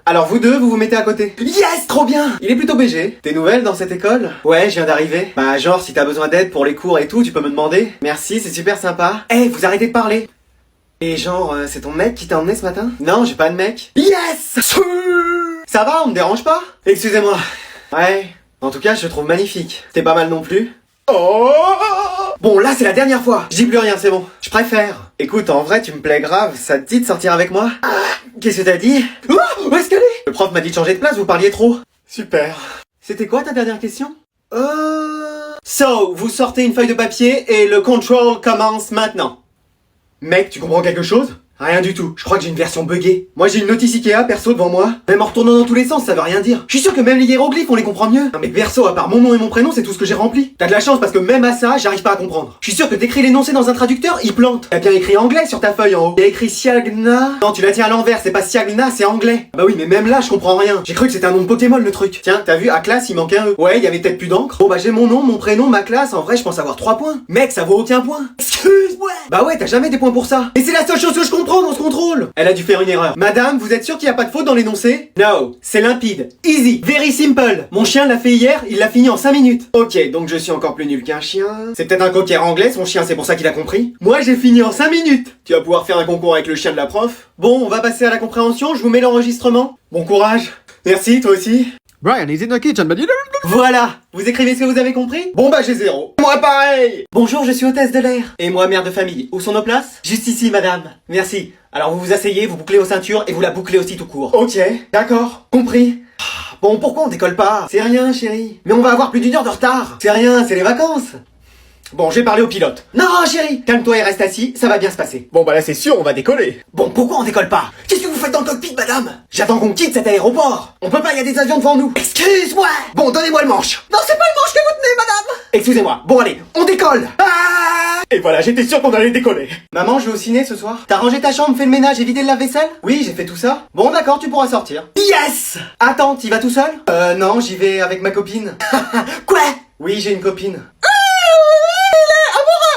Alors vous deux, vous vous mettez à côté. Yes, trop bien. Il est plutôt BG. T'es nouvelle dans cette école? Ouais, je viens d'arriver. Bah genre, si t'as besoin d'aide pour les cours et tout, tu peux me demander. Merci, c'est super sympa. Eh, vous arrêtez de parler. Et genre, c'est ton mec qui t'a emmené ce matin? Non, j'ai pas de mec. Yes. Ça va, on me dérange pas? Excusez-moi. Ouais, en tout cas, je te trouve magnifique. T'es pas mal non plus. Oh! Bon, là, c'est la dernière fois. Je dis plus rien, c'est bon. Je préfère. Écoute, en vrai, tu me plais grave. Ça te dit de sortir avec moi? Qu'est-ce que t'as dit? Oh, où est-ce qu'elle est? Le prof m'a dit de changer de place, vous parliez trop. Super. C'était quoi ta dernière question? So, vous sortez une feuille de papier et le control commence maintenant. Mec, tu comprends quelque chose? Rien du tout, je crois que j'ai une version buggée. Moi j'ai une notice Ikea perso devant moi. Même en retournant dans tous les sens, ça veut rien dire. Je suis sûr que même les hiéroglyphes on les comprend mieux. Non mais perso, à part mon nom et mon prénom, c'est tout ce que j'ai rempli. T'as de la chance parce que même à ça, j'arrive pas à comprendre. Je suis sûr que t'écris l'énoncé dans un traducteur, il plante. T'as bien écrit anglais sur ta feuille en haut. T'as écrit Siagna. Non, tu la tiens à l'envers, c'est pas Siagna, c'est anglais. Bah oui, mais même là, je comprends rien. J'ai cru que c'était un nom de Pokémon le truc. Tiens, t'as vu, à classe, il manque un E. Ouais, il y avait peut-être plus d'encre. Bon bah j'ai mon nom, mon prénom, ma classe, en vrai, je pense avoir 3 points. Mec, ça vaut aucun point. Excuse-moi. Bah ouais, t'as jamais des points pour ça. Et c'est la seule chose que je comprends dans ce contrôle. Elle a dû faire une erreur. Madame, vous êtes sûre qu'il n'y a pas de faute dans l'énoncé? No, c'est limpide. Easy, very simple. Mon chien l'a fait hier, il l'a fini en 5 minutes. Ok, donc je suis encore plus nul qu'un chien. C'est peut-être un cocker anglais, son chien, c'est pour ça qu'il a compris. Moi, j'ai fini en 5 minutes. Tu vas pouvoir faire un concours avec le chien de la prof. Bon, on va passer à la compréhension, je vous mets l'enregistrement. Bon courage. Merci, toi aussi. Brian, he's in the kitchen, but you don't... Voilà. Vous écrivez ce que vous avez compris? Bon bah j'ai 0. Moi pareil. Bonjour, je suis hôtesse de l'air. Et moi mère de famille. Où sont nos places? Juste ici, madame. Merci. Alors vous vous asseyez, vous bouclez aux ceintures et vous la bouclez aussi tout court. Ok, d'accord, compris. Bon, pourquoi on décolle pas? C'est rien, chérie. Mais on va avoir plus d'1 heure de retard. C'est rien, c'est les vacances. Bon, j'ai parlé au pilote. Non, chérie, calme-toi et reste assis, ça va bien se passer. Bon bah là c'est sûr, on va décoller. Bon, pourquoi on décolle pas? Qu'est-ce que vous faites dans le cockpit, madame? J'attends qu'on quitte cet aéroport. On peut pas, il y a des avions devant nous. Excuse-moi. Bon, donnez-moi le manche. Non, c'est pas le manche que vous tenez, madame. Excusez-moi. Bon, allez, on décolle. Et voilà, j'étais sûr qu'on allait décoller. Maman, je vais au ciné ce soir. T'as rangé ta chambre, fait le ménage et vidé le lave-vaisselle? Oui, j'ai fait tout ça. Bon, d'accord, tu pourras sortir. Yes. Attends, t'y vas tout seul? Non, j'y vais avec ma copine. Quoi? Oui, j'ai une copine.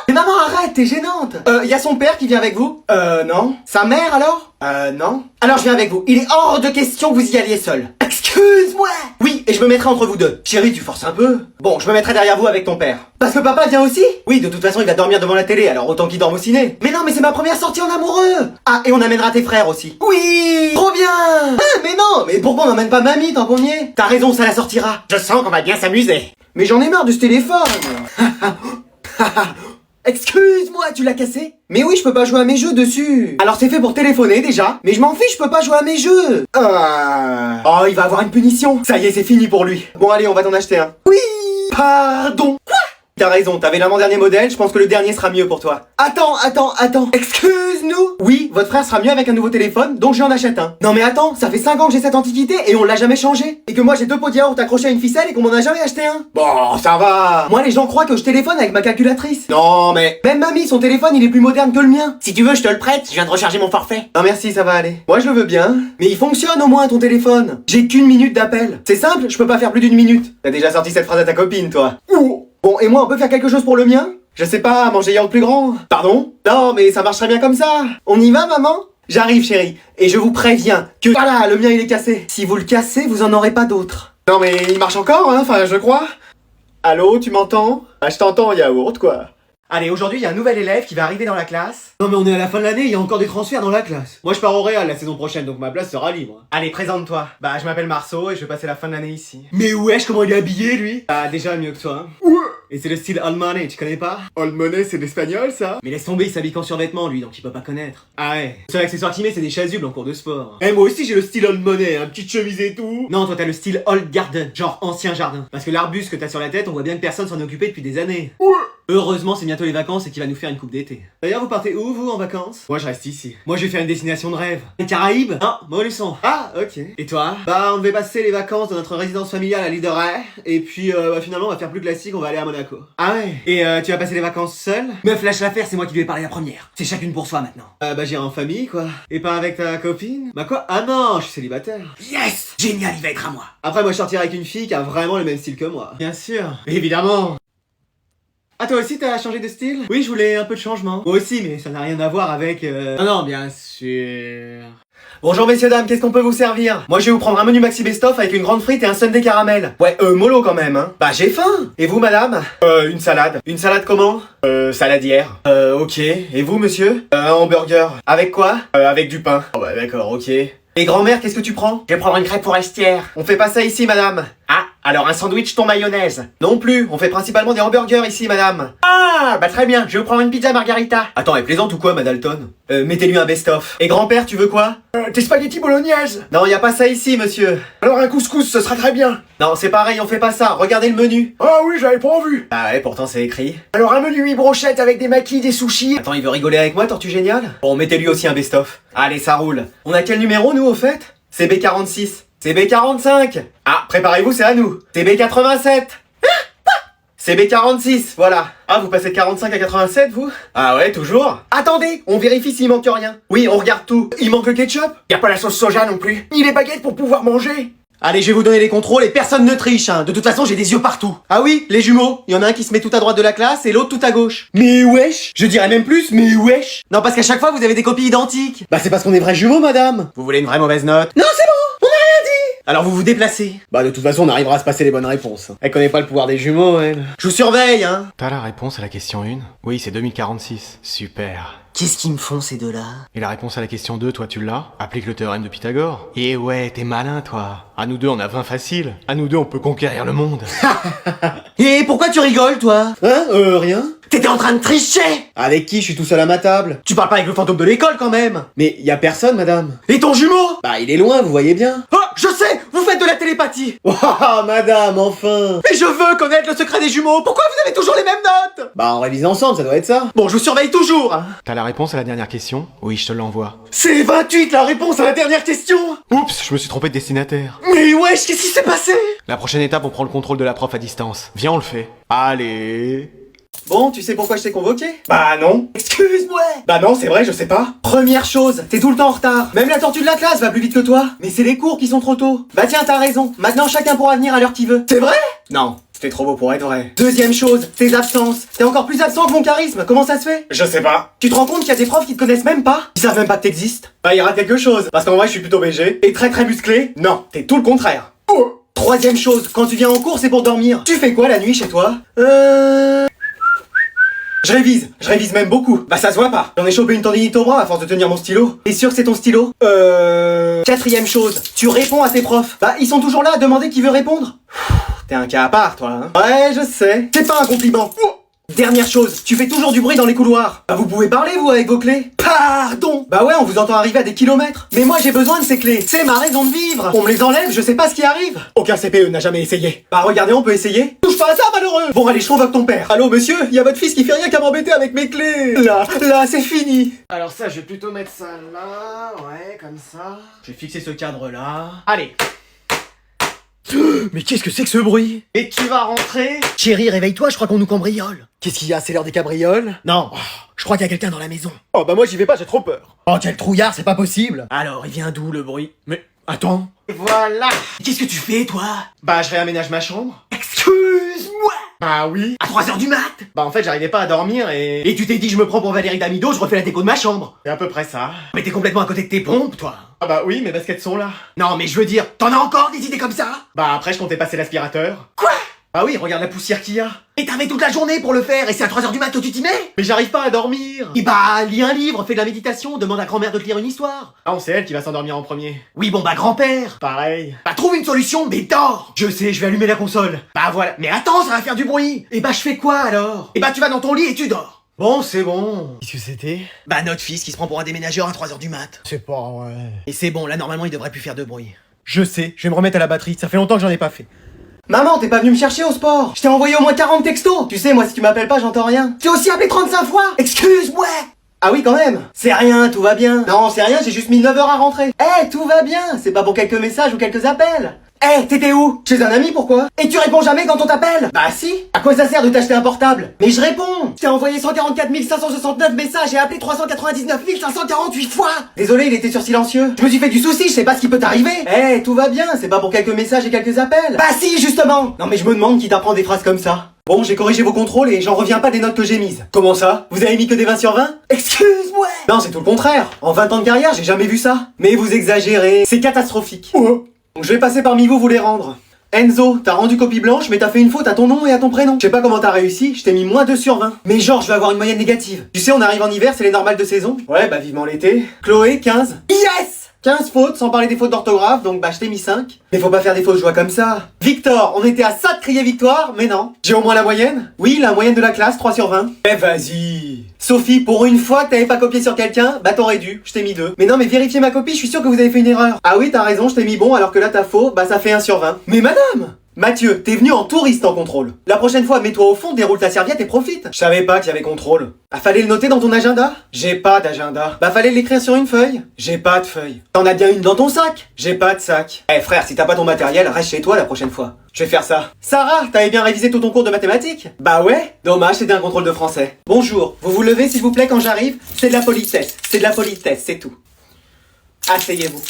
Mais maman, arrête, t'es gênante. Y a son père qui vient avec vous? Non. Sa mère alors? Non. Alors je viens avec vous. Il est hors de question que vous y alliez seul. Excuse-moi. Oui, et je me mettrai entre vous deux. Chérie, tu forces un peu. Bon, je me mettrai derrière vous avec ton père. Parce que papa vient aussi? Oui, de toute façon, il va dormir devant la télé, alors autant qu'il dorme au ciné. Mais non, mais c'est ma première sortie en amoureux. Ah, et on amènera tes frères aussi. Oui. Trop bien. Ah, mais non, mais pourquoi on n'emmène pas mamie tant qu'on y est? T'as raison, ça la sortira. Je sens qu'on va bien s'amuser. Mais j'en ai marre de ce téléphone. Excuse-moi, tu l'as cassé? Mais oui, je peux pas jouer à mes jeux dessus. Alors c'est fait pour téléphoner déjà, mais je m'en fiche, je peux pas jouer à mes jeux. Oh, il va avoir une punition. Ça y est, c'est fini pour lui. Bon allez, on va t'en acheter un. Oui. Pardon. Quoi? T'as raison, t'avais l'avant-dernier modèle, je pense que le dernier sera mieux pour toi. Attends. Excuse-nous. Oui, votre frère sera mieux avec un nouveau téléphone, donc je lui en achète un. Non mais attends, ça fait 5 ans que j'ai cette antiquité et on l'a jamais changé. Et que moi j'ai 2 pots de yaourt accrochés à une ficelle et qu'on m'en a jamais acheté un. Bon, ça va. Moi les gens croient que je téléphone avec ma calculatrice. Non mais... Même mamie, son téléphone il est plus moderne que le mien. Si tu veux, je te le prête, je viens de recharger mon forfait. Non merci, ça va aller. Moi je le veux bien. Mais il fonctionne au moins ton téléphone. J'ai qu'1 minute d'appel. C'est simple, je peux pas faire plus d'1 minute. T'as déjà sorti cette phrase à ta copine, toi. Ouh. Bon, et moi, on peut faire quelque chose pour le mien? Je sais pas, manger yaourt plus grand. Pardon? Non, mais ça marcherait bien comme ça. On y va, maman? J'arrive, chérie. Et je vous préviens que... Voilà, le mien, il est cassé. Si vous le cassez, vous en aurez pas d'autre. Non, mais il marche encore, hein, enfin, je crois. Allô, tu m'entends? Ah, je t'entends, yaourt, quoi. Allez, aujourd'hui, il y a un nouvel élève qui va arriver dans la classe. Non mais on est à la fin de l'année, il y a encore des transferts dans la classe. Moi je pars au Real la saison prochaine, donc ma place sera libre. Allez, présente-toi. Bah, je m'appelle Marceau et je vais passer la fin de l'année ici. Mais wesh, comment il est habillé lui? Bah, déjà mieux que toi. Ouais. Et c'est le style old money, tu connais pas? Old money, c'est l'espagnol ça? Mais laisse tomber, il s'habille qu'en survêtement, lui, donc il peut pas connaître. Ah ouais. Le seul accessoire qu'il met, c'est des chasubles en cours de sport. Eh moi aussi j'ai le style old money, un petite chemise et tout. Non, toi t'as le style old garden, genre ancien jardin. Parce que l'arbuste que t'as sur la tête, on voit bien que personne s'en est occupé depuis des années. Ouais. Heureusement, c'est bientôt les vacances et qu'il va nous faire une coupe d'été. D'ailleurs, vous partez où, vous, en vacances? Moi je reste ici. Moi, je vais faire une destination de rêve. Les Caraïbes? Ah, Montluçon. Ah, ok. Et toi? Bah on devait passer les vacances dans notre résidence familiale à l'île de Ré. Et puis finalement on va faire plus classique, on va aller à Monaco. Ah ouais? Et tu vas passer les vacances seul? Meuf, lâche l'affaire, c'est moi qui lui ai parlé la première. C'est chacune pour soi maintenant. Bah j'irai en famille quoi. Et pas avec ta copine? Bah quoi? Ah non, je suis célibataire. Yes! Génial, il va être à moi. Après moi je sortirai avec une fille qui a vraiment le même style que moi. Bien sûr. Évidemment. Ah, toi aussi t'as changé de style? Oui, je voulais un peu de changement. Moi aussi, mais ça n'a rien à voir avec... Non, non, bien sûr... Bonjour messieurs dames, qu'est-ce qu'on peut vous servir? Moi je vais vous prendre un menu maxi best-of avec une grande frite et un sundae caramel. Ouais, mollo quand même, hein. Bah j'ai faim. Et vous madame? Une salade. Une salade comment? Saladière. Ok. Et vous monsieur? Un hamburger. Avec quoi? Avec du pain. Oh bah d'accord, ok. Et grand-mère, qu'est-ce que tu prends? Je vais prendre une crêpe forestière. On fait pas ça ici madame. Ah, alors un sandwich thon mayonnaise. Non plus, on fait principalement des hamburgers ici madame. Ah, bah très bien, je vais vous prendre une pizza margarita. Attends, elle plaisante ou quoi madalton? Mettez-lui un best-of. Et grand-père, tu veux quoi? Des spaghettis bolognaises. Non, y a pas ça ici monsieur. Alors un couscous, ce sera très bien. Non, c'est pareil, on fait pas ça, regardez le menu. Ah oui, j'avais pas vu. Ah ouais, pourtant c'est écrit. Alors un menu 8 brochettes avec des maquis, des sushis. Attends, il veut rigoler avec moi, Tortue Géniale? Bon, mettez-lui aussi un best-of. Allez, ça roule. On a quel numéro nous au fait? C'est B46. C'est B45. Ah, préparez-vous, c'est à nous. C'est B87. C'est B46, voilà. Ah, vous passez de 45 à 87, vous? Ah ouais, toujours? Attendez, on vérifie s'il manque rien. Oui, on regarde tout. Il manque le ketchup? Y a pas la sauce soja non plus. Ni les baguettes pour pouvoir manger. Allez, je vais vous donner les contrôles et personne ne triche, hein. De toute façon, j'ai des yeux partout. Ah oui, les jumeaux. Il y en a un qui se met tout à droite de la classe et l'autre tout à gauche. Mais wesh! Je dirais même plus, mais wesh! Non, parce qu'à chaque fois, vous avez des copies identiques. Bah, c'est parce qu'on est vrais jumeaux, madame. Vous voulez une vraie mauvaise note? Non, c'est bon! On a rien dit! Alors vous vous déplacez. Bah, de toute façon, on arrivera à se passer les bonnes réponses. Elle connaît pas le pouvoir des jumeaux, elle. Je vous surveille, hein. T'as la réponse à la question 1? Oui, c'est 2046. Super. Qu'est-ce qu'ils me font, ces deux-là? Et la réponse à la question 2, toi tu l'as? Applique le théorème de Pythagore. Et ouais, t'es malin toi. À nous deux on a 20 faciles. À nous deux on peut conquérir le monde. Et pourquoi tu rigoles, toi? Hein? Rien? T'étais en train de tricher! Avec qui? Je suis tout seul à ma table. Tu parles pas avec le fantôme de l'école, quand même! Mais y a personne, madame. Et ton jumeau? Bah, il est loin, vous voyez bien. Oh, je sais! Vous faites de la télépathie! Waouh, madame, enfin. Et je veux connaître le secret des jumeaux! Pourquoi vous avez toujours les mêmes notes? Bah, on révise ensemble, ça doit être ça. Bon, je vous surveille toujours, hein. T'as la réponse à la dernière question? Oui, je te l'envoie. C'est 28, la réponse à la dernière question! Oups, je me suis trompé de destinataire. Mais wesh, qu'est-ce qui s'est passé? La prochaine étape, on prend le contrôle de la prof à distance. Viens, on le fait. Allez. Bon, tu sais pourquoi je t'ai convoqué? Bah non. Excuse-moi. Bah non, c'est vrai, je sais pas. Première chose, t'es tout le temps en retard. Même la tortue de la classe va plus vite que toi. Mais c'est les cours qui sont trop tôt. Bah tiens, t'as raison. Maintenant, chacun pourra venir à l'heure qu'il veut. C'est vrai? Non. C'était trop beau pour être vrai. Deuxième chose, tes absences. T'es encore plus absent que mon charisme. Comment ça se fait? Je sais pas. Tu te rends compte qu'il y a des profs qui te connaissent même pas? Ils savent même pas que t'existes? Bah, il y aura quelque chose. Parce qu'en vrai, je suis plutôt BG. Et très musclé. Non, t'es tout le contraire. Oh. Troisième chose, quand tu viens en cours, c'est pour dormir. Tu fais quoi la nuit chez toi? Je révise même beaucoup. Bah ça se voit pas. J'en ai chopé une tendinite au bras à force de tenir mon stylo. T'es sûr que c'est ton stylo? Quatrième chose, tu réponds à tes profs. Bah ils sont toujours là à demander qui veut répondre. T'es un cas à part toi, hein. Ouais, je sais. C'est pas un compliment. Dernière chose, tu fais toujours du bruit dans les couloirs. Bah vous pouvez parler vous avec vos clés. Pardon. Bah ouais, on vous entend arriver à des kilomètres. Mais moi j'ai besoin de ces clés. C'est ma raison de vivre. On me les enlève, je sais pas ce qui arrive. Aucun CPE n'a jamais essayé. Bah regardez, on peut essayer. Touche pas à ça malheureux. Bon allez, je convoque ton père. Allô monsieur, y a votre fils qui fait rien qu'à m'embêter avec mes clés. Là, c'est fini. Alors ça, je vais plutôt mettre ça là, ouais, comme ça. Je vais fixer ce cadre là. Allez. Mais qu'est-ce que c'est que ce bruit? Et tu vas rentrer? Chérie, réveille-toi, je crois qu'on nous cambriole. Qu'est-ce qu'il y a? C'est l'heure des cabrioles? Non, je crois qu'il y a quelqu'un dans la maison. Oh, bah moi j'y vais pas, j'ai trop peur. Oh, quel trouillard, c'est pas possible. Alors, il vient d'où le bruit? Mais, attends. Voilà. Qu'est-ce que tu fais, toi? Bah, je réaménage ma chambre. Excuse-moi. Bah oui. À 3h du mat? Bah en fait, j'arrivais pas à dormir et... Et tu t'es dit, je me prends pour Valérie Damido, je refais la déco de ma chambre. C'est à peu près ça. Mais t'es complètement à côté de tes pompes, toi. Ah bah oui, mes baskets sont là. Non, mais je veux dire, t'en as encore des idées comme ça? Bah après, je comptais passer l'aspirateur. Quoi? Ah oui, regarde la poussière qu'il y a. Et t'avais toute la journée pour le faire, et c'est à 3h du mat que tu t'y mets? Mais j'arrive pas à dormir. Et bah, lis un livre, fais de la méditation, demande à grand-mère de te lire une histoire. Ah, c'est elle qui va s'endormir en premier. Oui, bon bah, grand-père. Pareil. Bah, trouve une solution, mais dors. Je sais, je vais allumer la console. Bah voilà. Mais attends, ça va faire du bruit. Et bah, je fais quoi alors? Et bah, tu vas dans ton lit et tu dors. Bon, c'est bon. Qu'est-ce que c'était? Bah, notre fils qui se prend pour un déménageur à 3h du mat. C'est pas vrai. Et c'est bon, là, normalement, il devrait plus faire de bruit. Je sais, je vais me remettre à la batterie, ça fait longtemps que j'en ai pas fait. Maman, t'es pas venu me chercher au sport? Je t'ai envoyé au moins 40 textos. Tu sais, moi, si tu m'appelles pas, j'entends rien. Tu t'es aussi appelé 35 fois. Excuse-moi. Ah oui, quand même. C'est rien, tout va bien. Non, c'est rien, j'ai juste mis 9 heures à rentrer. Eh, tout va bien. C'est pas pour quelques messages ou quelques appels. Eh, t'étais où? Chez un ami, pourquoi? Et tu réponds jamais quand on t'appelle? Bah si. À quoi ça sert de t'acheter un portable? Mais je réponds. Je t'ai envoyé 144 569 messages et appelé 399 548 fois. Désolé, il était sur silencieux. Je me suis fait du souci, je sais pas ce qui peut t'arriver. Eh, tout va bien, c'est pas pour quelques messages et quelques appels. Bah si, justement. Non mais je me demande qui t'apprend des phrases comme ça. Bon, j'ai corrigé vos contrôles et j'en reviens pas des notes que j'ai mises. Comment ça? Vous avez mis que des 20 sur 20? Excuse-moi. Non, c'est tout le contraire. En 20 ans de carrière, j'ai jamais vu ça. Mais vous exagérez. C'est catastrophique. Donc je vais passer parmi vous les rendre. Enzo, t'as rendu copie blanche, mais t'as fait une faute à ton nom et à ton prénom. Je sais pas comment t'as réussi, je t'ai mis moins 2 sur 20. Mais genre, je vais avoir une moyenne négative. Tu sais, on arrive en hiver, c'est les normales de saison. Ouais, bah vivement l'été. Chloé, 15. Yes! 15 fautes, sans parler des fautes d'orthographe, donc bah je t'ai mis 5. Mais faut pas faire des fausses joies comme ça. Victor, on était à ça de crier victoire, mais non. J'ai au moins la moyenne? Oui, la moyenne de la classe, 3 sur 20. Eh vas-y. Sophie, pour une fois que t'avais pas copié sur quelqu'un, bah t'aurais dû, je t'ai mis 2. Mais non, mais vérifiez ma copie, je suis sûr que vous avez fait une erreur. Ah oui, t'as raison, je t'ai mis bon, alors que là t'as faux, bah ça fait 1 sur 20. Mais madame! Mathieu, t'es venu en touriste en contrôle. La prochaine fois, mets-toi au fond, déroule ta serviette et profite. Je savais pas qu'il y avait contrôle. Bah fallait le noter dans ton agenda? J'ai pas d'agenda. Bah fallait l'écrire sur une feuille? J'ai pas de feuille. T'en as bien une dans ton sac? J'ai pas de sac. Eh frère, si t'as pas ton matériel, reste chez toi la prochaine fois. Je vais faire ça. Sarah, t'avais bien révisé tout ton cours de mathématiques? Bah ouais. Dommage, c'était un contrôle de français. Bonjour, vous vous levez s'il vous plaît quand j'arrive? C'est de la politesse. C'est de la politesse, c'est tout. Asseyez-vous.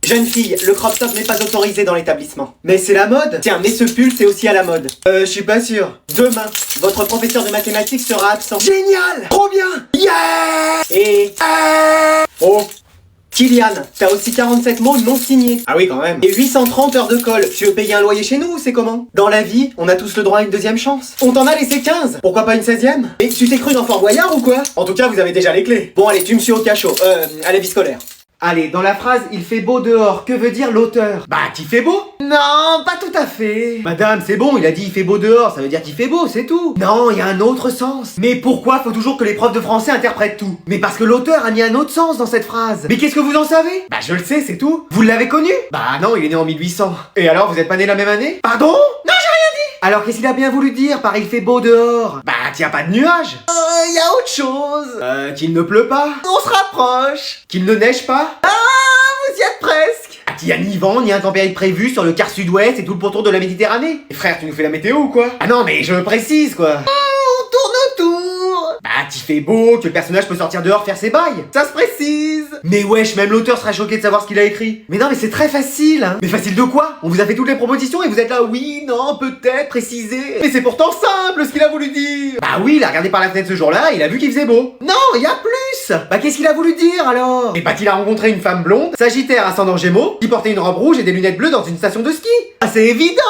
Jeune fille, le crop top n'est pas autorisé dans l'établissement. Mais c'est la mode. Tiens, mais ce pull, c'est aussi à la mode. Je suis pas sûr. Demain, votre professeur de mathématiques sera absent. Génial! Trop bien! Yeah! Et... Oh! Kylian, t'as aussi 47 mots non signés. Ah oui, quand même. Et 830 heures de colle. Tu veux payer un loyer chez nous ou c'est comment? Dans la vie, on a tous le droit à une deuxième chance. On t'en a laissé 15. Pourquoi pas une 16e? Et tu t'es cru dans Fort Boyard ou quoi? En tout cas, vous avez déjà les clés. Bon, allez, tu me suis au cachot. À la vie scolaire. Allez, dans la phrase « Il fait beau dehors », que veut dire l'auteur? Bah, qu'il fait beau? Non, pas tout à fait. Madame, c'est bon, il a dit « Il fait beau dehors », ça veut dire qu'il fait beau, c'est tout. Non, il y a un autre sens. Mais pourquoi faut toujours que les profs de français interprètent tout? Mais parce que l'auteur a mis un autre sens dans cette phrase. Mais qu'est-ce que vous en savez? Bah, je le sais, c'est tout. Vous l'avez connu? Bah non, il est né en 1800. Et alors, vous êtes pas né la même année? Pardon? Non, j'ai rien dit. Alors, qu'est-ce qu'il a bien voulu dire par « Il fait beau dehors »? Bah, y a pas de nuages. Y a autre chose. Qu'il ne pleut pas. On se rapproche. Qu'il ne neige pas. Vous y êtes presque. Ah, qu'il y a ni vent, ni intempérie prévue sur le quart sud-ouest et tout le pourtour de la Méditerranée. Et frère, tu nous fais la météo ou quoi? Ah non, mais je précise quoi. On tourne autour. Bah, qu'il fait beau, que le personnage peut sortir dehors faire ses bails. Ça se précise. Mais wesh, même l'auteur sera choqué de savoir ce qu'il a écrit. Mais non, mais c'est très facile, hein. Mais facile de quoi? On vous a fait toutes les propositions et vous êtes là, oui, non, peut-être, préciser. Mais c'est pourtant simple ce qu'il a voulu dire. Bah oui, il a regardé par la fenêtre ce jour-là, il a vu qu'il faisait beau. Non, il y a plus. Bah qu'est-ce qu'il a voulu dire alors? Et bah qu'il a rencontré une femme blonde, sagittaire ascendant Gémeaux, qui portait une robe rouge et des lunettes bleues dans une station de ski. Ah c'est évident.